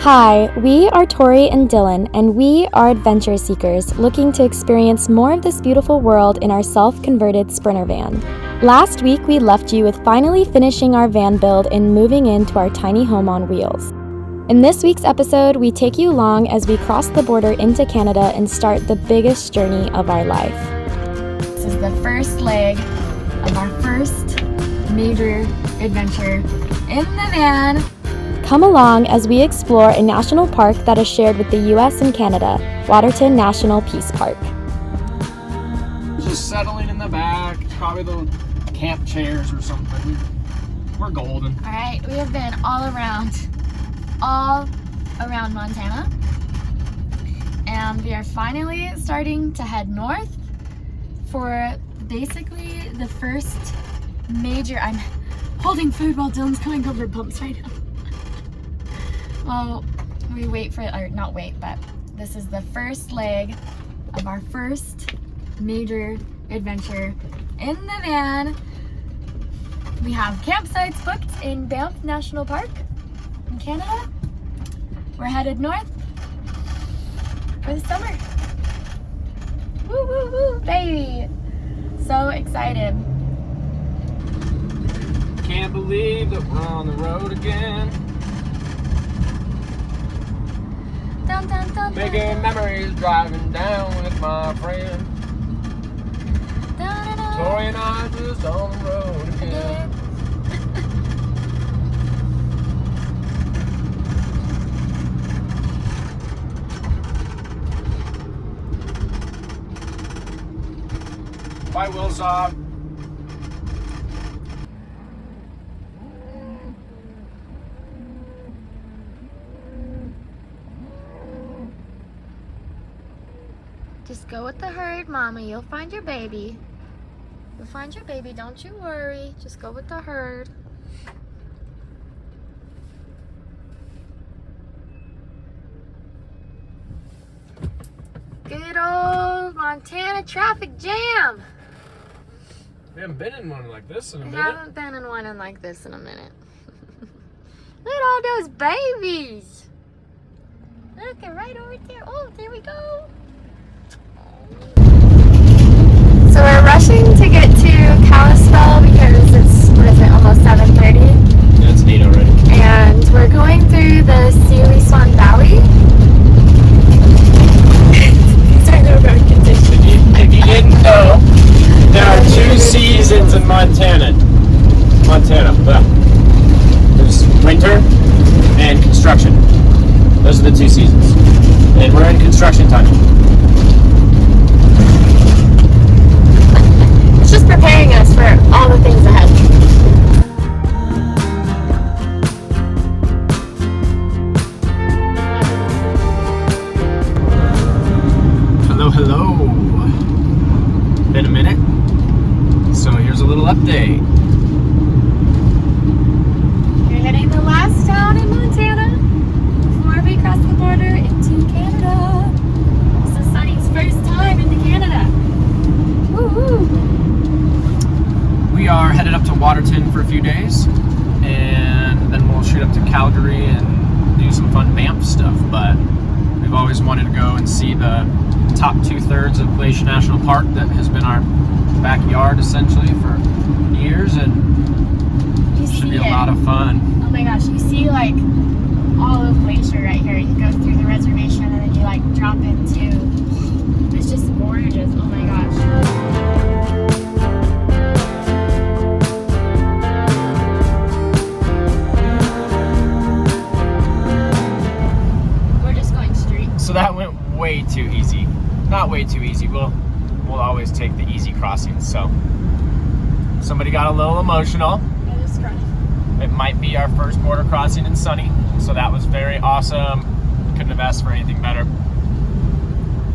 Hi, we are Tori and Dylan, and we are adventure seekers looking to experience more of this beautiful world in our self-converted Sprinter van. Last week, we left you with finally finishing our van build and moving into our tiny home on wheels. In this week's episode, we take you along as we cross the border into Canada and start the biggest journey of our life. This is the first leg of our first major adventure in the van. Come along as we explore a national park that is shared with the U.S. and Canada, Waterton National Peace Park. Just settling in the back, probably the camp chairs or something. We're golden. All right, we have been all around Montana, and we are finally starting to head north for basically the first major. I'm holding food while Dylan's going over bumps right now. Well, we wait for it, or not wait, but this is the first leg of our first major adventure in the van. We have campsites booked in Banff National Park in Canada. We're headed north for the summer. Woo, woo, woo, baby. So excited. Can't believe that we're on the road again. Dun, dun, dun, Making dun. memories driving down with my friend. Dun, dun, dun. Tori and I just on the road again. Bye, Wilsaw. Just go with the herd, Mama. You'll find your baby. You'll find your baby. Don't you worry. Just go with the herd. Good old Montana traffic jam. We haven't been in one like this in a We minute. haven't been in one like this in a minute. Look at all those babies. Look, they're right over there. Oh, there we go. So we're rushing to get to Kalispell because it's, what is it, almost 7:30? Yeah, it's 8 already. And we're going through the Swan Valley. Sorry, no road conditions. If you didn't know, there are 2 seasons in Montana. There's winter and construction. Those are the 2 seasons. And we're in construction time. It's just preparing us for all the things ahead. Hello. Been a minute. So here's a little update. We're hitting the last town in Montana before we cross the border into Canada. This is Sunny's first time into Canada. Woo-hoo. We are headed up to Waterton for a few days, and then we'll shoot up to Calgary and do some fun Banff stuff. But we've always wanted to go and see the top 2/3 of Glacier National Park that has been our backyard essentially for years, and You should see be a it. lot of fun. Oh my gosh, you see like all of Glacier right here. You go through the reservation and then you like drop into, it's just gorgeous. Oh my gosh. We're just going straight. So that went way too easy. Not way too easy. We'll always take the easy crossings. So somebody got a little emotional. It is funny. It might be our first border crossing in Sunny, so that was very awesome. Couldn't have asked for anything better.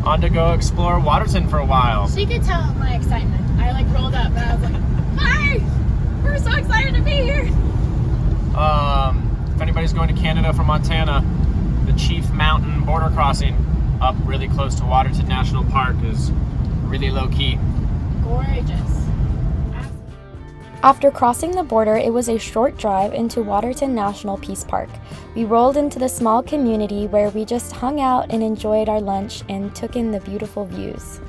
On to go explore Waterton for a while. So you could tell my excitement. I like rolled up and I was like, hi! We're so excited to be here! If anybody's going to Canada from Montana, the Chief Mountain border crossing up really close to Waterton National Park is really low key. Gorgeous. After crossing the border, it was a short drive into Waterton National Peace Park. We rolled into the small community where we just hung out and enjoyed our lunch and took in the beautiful views.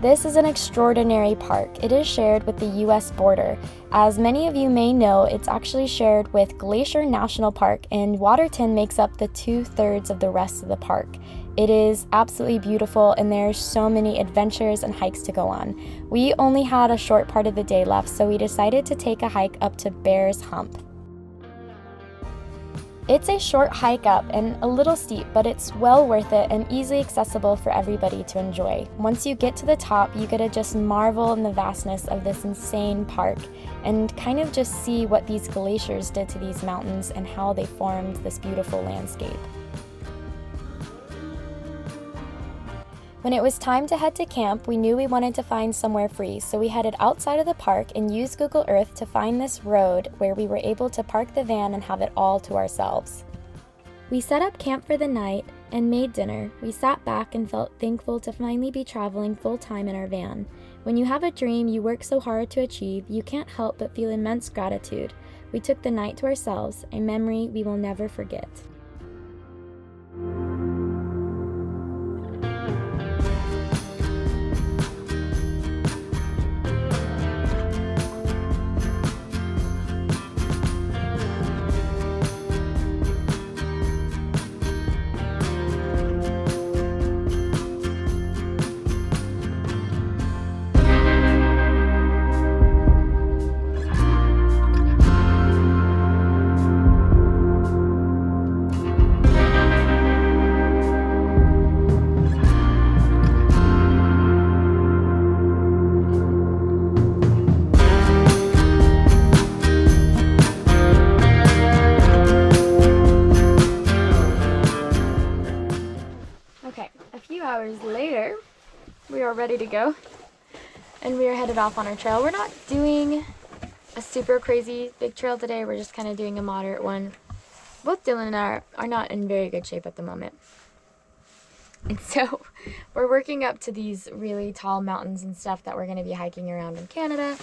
This is an extraordinary park. It is shared with the U.S. border. As many of you may know, it's actually shared with Glacier National Park, and Waterton makes up the 2/3 of the rest of the park. It is absolutely beautiful, and there are so many adventures and hikes to go on. We only had a short part of the day left, so we decided to take a hike up to Bear's Hump. It's a short hike up and a little steep, but it's well worth it and easily accessible for everybody to enjoy. Once you get to the top, you get to just marvel in the vastness of this insane park and kind of just see what these glaciers did to these mountains and how they formed this beautiful landscape. When it was time to head to camp, we knew we wanted to find somewhere free, so we headed outside of the park and used Google Earth to find this road where we were able to park the van and have it all to ourselves. We set up camp for the night and made dinner. We sat back and felt thankful to finally be traveling full-time in our van. When you have a dream you work so hard to achieve, you can't help but feel immense gratitude. We took the night to ourselves, a memory we will never forget. Hours later, we are ready to go and we are headed off on our trail. We're not doing a super crazy big trail today, we're just kind of doing a moderate one. Both Dylan and I are not in very good shape at the moment, and so we're working up to these really tall mountains and stuff that we're going to be hiking around in Canada.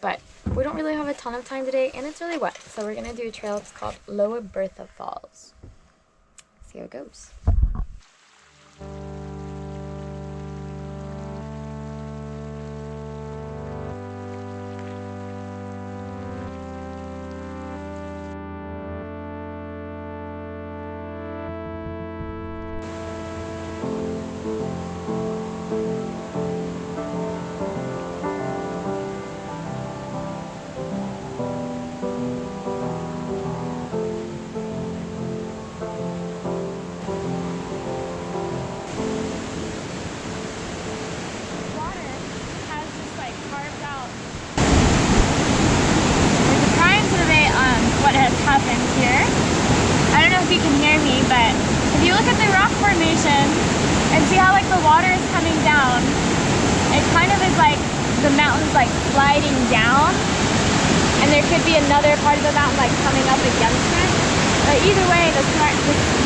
But we don't really have a ton of time today and it's really wet, so we're going to do a trail. It's called Lower Bertha Falls. See how it goes. What has happened here. I don't know if you can hear me, but if you look at the rock formation and see how like the water is coming down, it kind of is like the mountain's like sliding down, and there could be another part of the mountain like coming up against it. But either way, this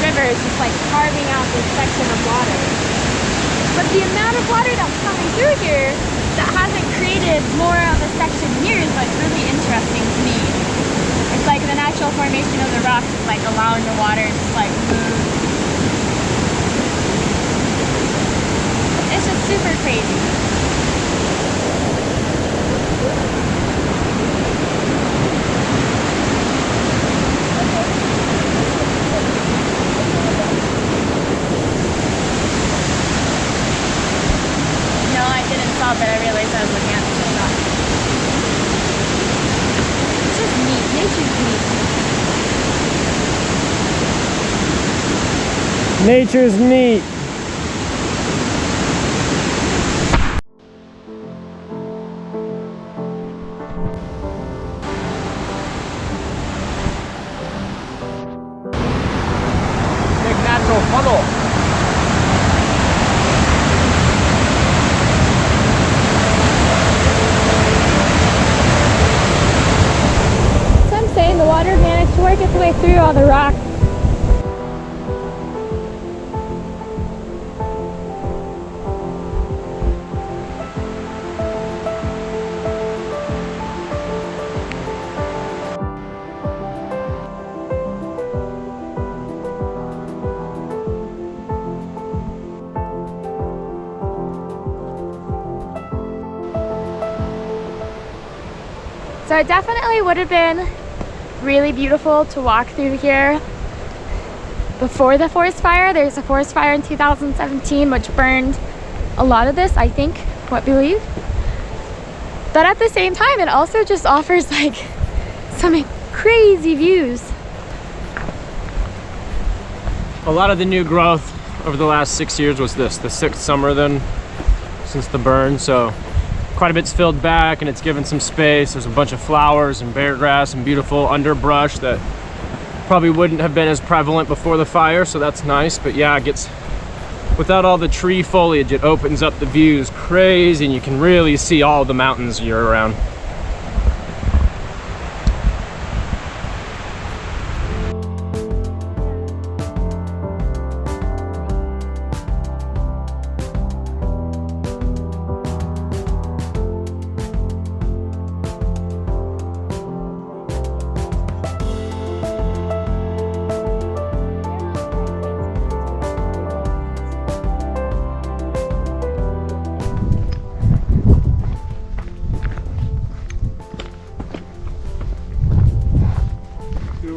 river is just like carving out this section of water. But the amount of water that's coming through here that hasn't created more of a section here is like really interesting to me. It's like the natural formation of the rocks is like allowing the water to just like move. It's just super crazy. No, I didn't stop, but I realized I was looking at the shot. It's just neat. Nature's neat. Nature's neat. Big natural funnel. The water managed to work its way through all the rocks. So it definitely would have been really beautiful to walk through here before the forest fire. There's a forest fire in 2017 which burned a lot of this, I think, what believe. But at the same time, it also just offers like some crazy views. A lot of the new growth over the last 6 years was this, the 6th summer then since the burn. So quite a bit's filled back and it's given some space. There's a bunch of flowers and bare grass and beautiful underbrush that probably wouldn't have been as prevalent before the fire, so that's nice. But yeah, it gets, without all the tree foliage, it opens up the views crazy and you can really see all the mountains year round.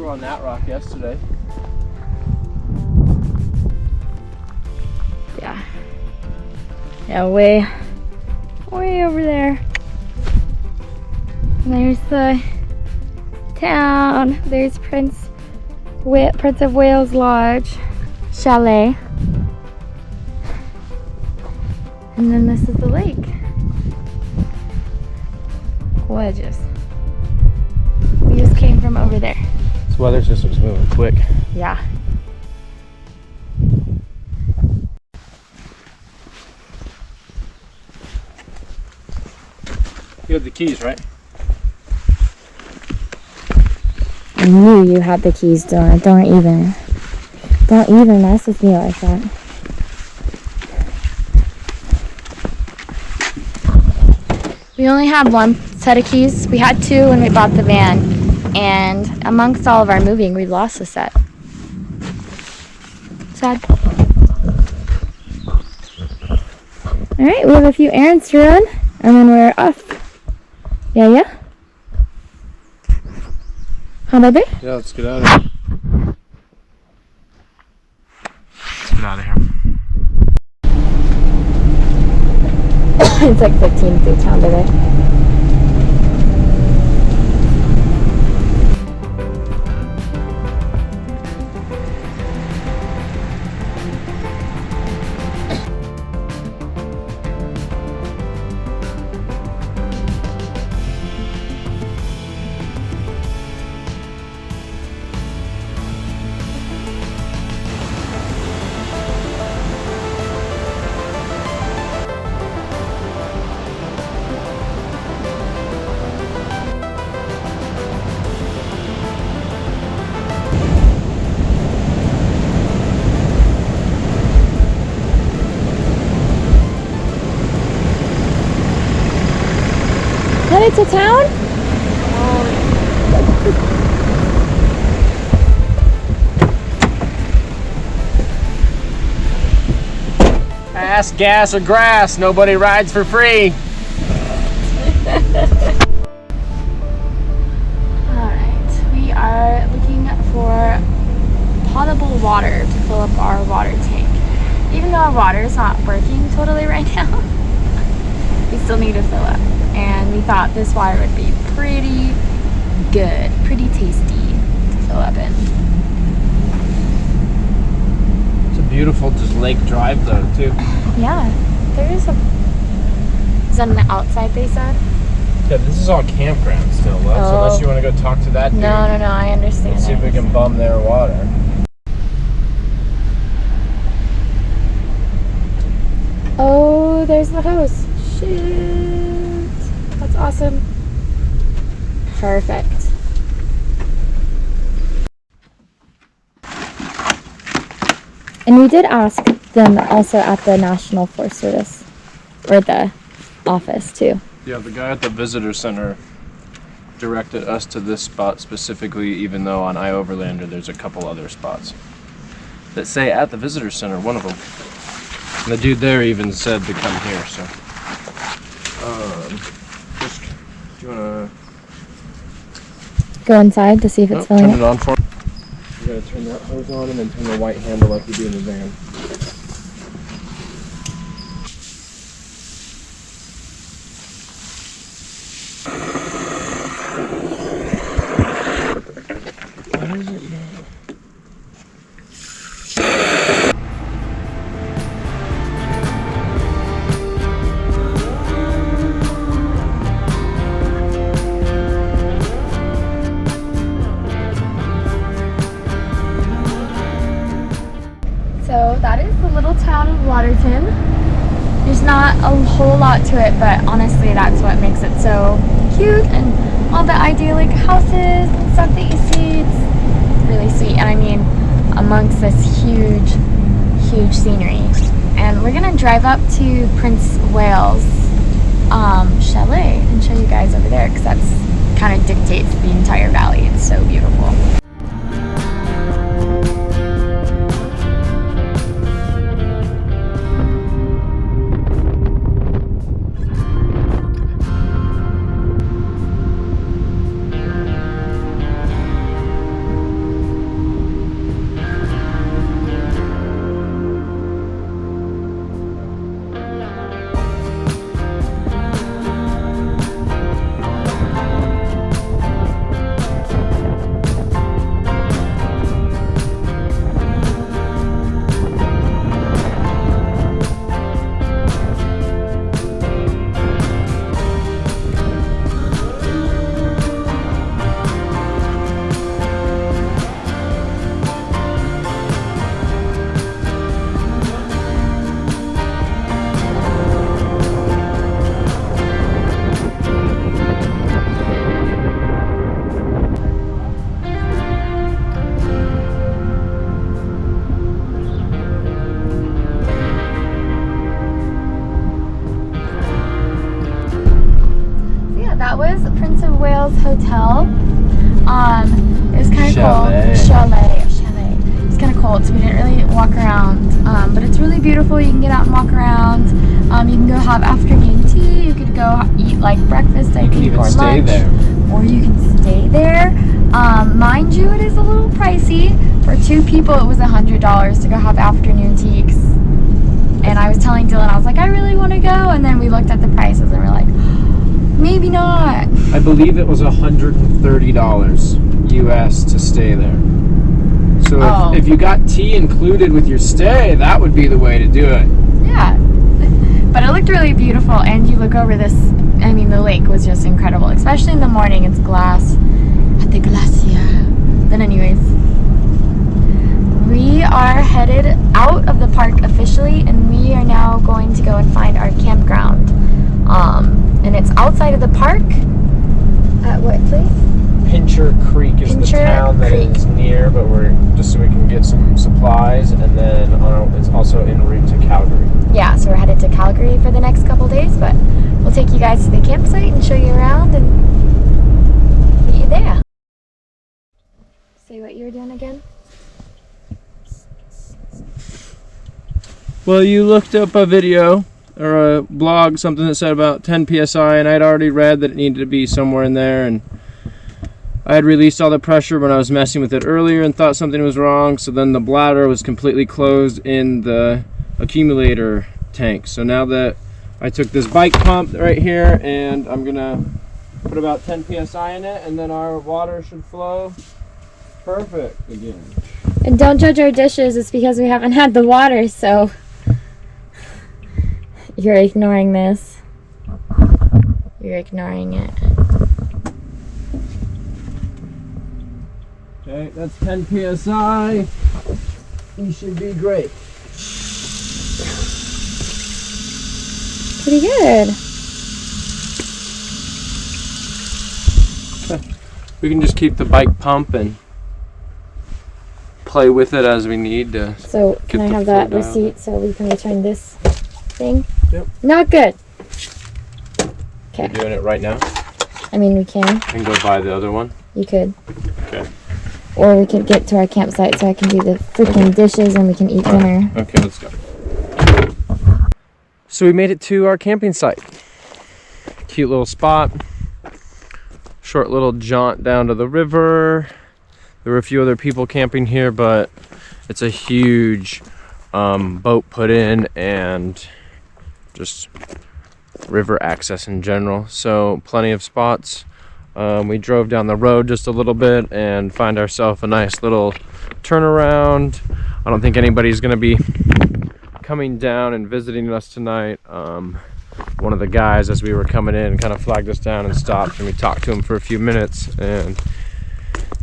On that rock yesterday. Yeah, way over there. And there's the town. There's Prince of Wales Lodge Chalet. And then this is the lake. Gorgeous. We just came from over there. This weather system's moving quick. Yeah. You have the keys, right? I knew you had the keys, Dylan. Don't even mess with me like that. We only had one set of keys. We had two when we bought the van. And amongst all of our moving, we lost a set. Sad. Alright, we have a few errands to run, and then we're off. Yeah? Huh, baby? Yeah, let's get out of here. Let's get out of here. It's like 15 through town, baby. Headed to town? Ass, gas, or grass. Nobody rides for free. Alright, we are looking for potable water to fill up our water tank. Even though our water is not working totally right now, we still need to fill up. And we thought this water would be pretty good, pretty tasty to fill up in. It's a beautiful just lake drive though too. Yeah, there is a... Is that on the outside, they said? Yeah, this is all campground still, love. So unless you want to go talk to that dude. No, I understand. Let's see if we can bum their water. Oh, there's the house. Shit. That's awesome. Perfect. And we did ask them also at the National Forest Service, or the office too. Yeah, the guy at the visitor center directed us to this spot specifically, even though on iOverlander there's a couple other spots that say at the visitor center, one of them. And the dude there even said to come here, so. Do you wanna go inside to see if it's filling Turn it up? on for me. You gotta turn that hose on and then turn the white handle like you do in the van. What is it? So that is the little town of Waterton. There's not a whole lot to it, but honestly that's what makes it so cute, and all the idyllic houses and stuff that you see, it's really sweet. And I mean, amongst this huge scenery. And we're gonna drive up to Prince Wales chalet and show you guys over there, because that's kind of dictates the entire valley. It's so beautiful. That was Prince of Wales Hotel. It was kind of cool. Chalet. It was kind of cold, so we didn't really walk around. But it's really beautiful. You can get out and walk around. You can go have afternoon tea. You could go eat like breakfast, I think, or lunch. Or you can stay there. Mind you, it is a little pricey. For 2 people, it was $100 to go have afternoon tea. And I was telling Dylan, I was like, I really want to go. And then we looked at the prices and we're like, maybe not. I believe it was $130 US to stay there. So if you got tea included with your stay, that would be the way to do it. Yeah. But it looked really beautiful, and you look over this, I mean, the lake was just incredible, especially in the morning. It's glass at the glacier. But anyways, we are headed out of the park officially, and we are now going to go and find our campground. And it's outside of the park. At what place? Pincher Creek is the town that is near, but we're just so we can get some supplies, and then it's also en route to Calgary. Yeah, so we're headed to Calgary for the next couple days, but we'll take you guys to the campsite and show you around and meet you there. Say what you were doing again? Well, you looked up a video or a blog, something that said about 10 psi, and I'd already read that it needed to be somewhere in there, and I had released all the pressure when I was messing with it earlier and thought something was wrong, so then the bladder was completely closed in the accumulator tank. So now that I took this bike pump right here, and I'm gonna put about 10 psi in it, and then our water should flow perfect again. And don't judge our dishes, it's because we haven't had the water, so you're ignoring this. You're ignoring it. Okay, that's 10 psi. You should be great. Pretty good. We can just keep the bike pump and play with it as we need to. So can I have that receipt so we can return this thing? Yep. Not good. Okay. We're doing it right now. I mean, we can. And go buy the other one. You could. Okay. Or we could get to our campsite so I can do the freaking dishes and we can eat dinner. Okay, let's go. So we made it to our camping site. Cute little spot. short little jaunt down to the river. There were a few other people camping here, but it's a huge boat put in and just river access in general. So plenty of spots. We drove down the road just a little bit and find ourselves a nice little turnaround. I don't think anybody's gonna be coming down and visiting us tonight. One of the guys, as we were coming in, kind of flagged us down and stopped, and we talked to him for a few minutes, and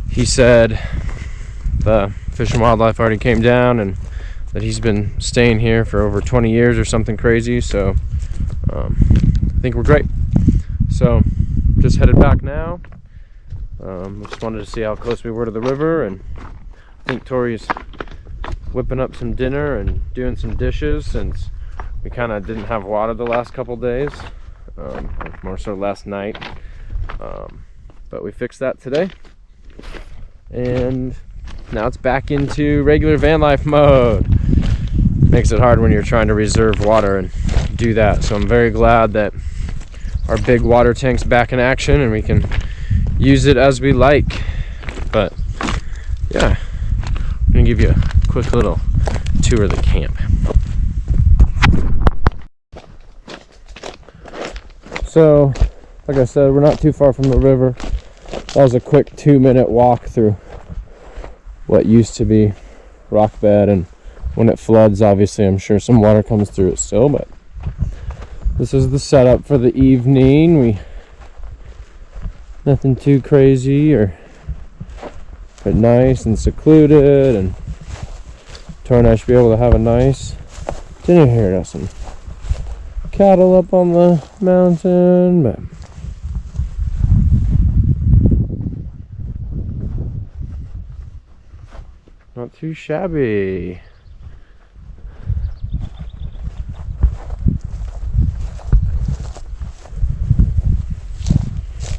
he said the Fish and Wildlife already came down and that he's been staying here for over 20 years or something crazy. So I think we're great. So just headed back now. Just wanted to see how close we were to the river, and I think Tori's whipping up some dinner and doing some dishes since we kind of didn't have water the last couple days, more so last night, but we fixed that today, and now it's back into regular van life mode. Makes it hard when you're trying to reserve water and do that, so I'm very glad that our big water tank's back in action and we can use it as we like. But yeah, I'm gonna give you a quick little tour of the camp. So, like I said, we're not too far from the river. That was a quick 2-minute walk through what used to be rock bed, and when it floods, obviously I'm sure some water comes through it still, but this is the setup for the evening. Nothing too crazy, but nice and secluded, and Tori and I should be able to have a nice dinner here. Got some cattle up on the mountain, but not too shabby.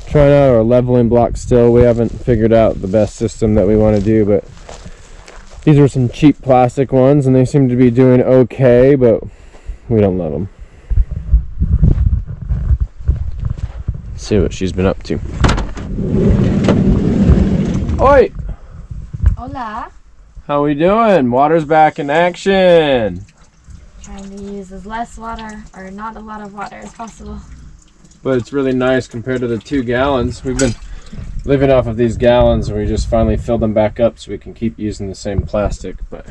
Trying out our leveling block still. We haven't figured out the best system that we want to do, but these are some cheap plastic ones and they seem to be doing okay, but we don't love them. Let's see what she's been up to. Oi! Hola. How we doing? Water's back in action. Trying to use as less water, or not a lot of water as possible. But it's really nice compared to the 2 gallons. We've been living off of these gallons and we just finally filled them back up so we can keep using the same plastic. But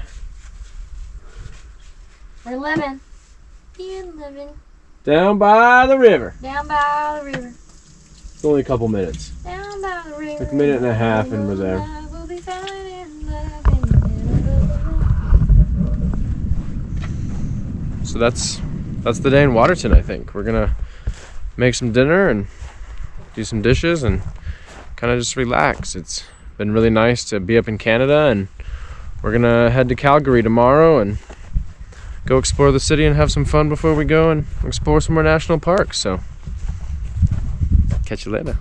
we're living. Being living. Down by the river. Down by the river. It's only a couple minutes. Down by the river. Like a minute and a half and we're there. We'll be found in love. So that's the day in Waterton, I think. We're gonna make some dinner and do some dishes and kind of just relax. It's been really nice to be up in Canada, and we're gonna head to Calgary tomorrow and go explore the city and have some fun before we go and explore some more national parks. So catch you later.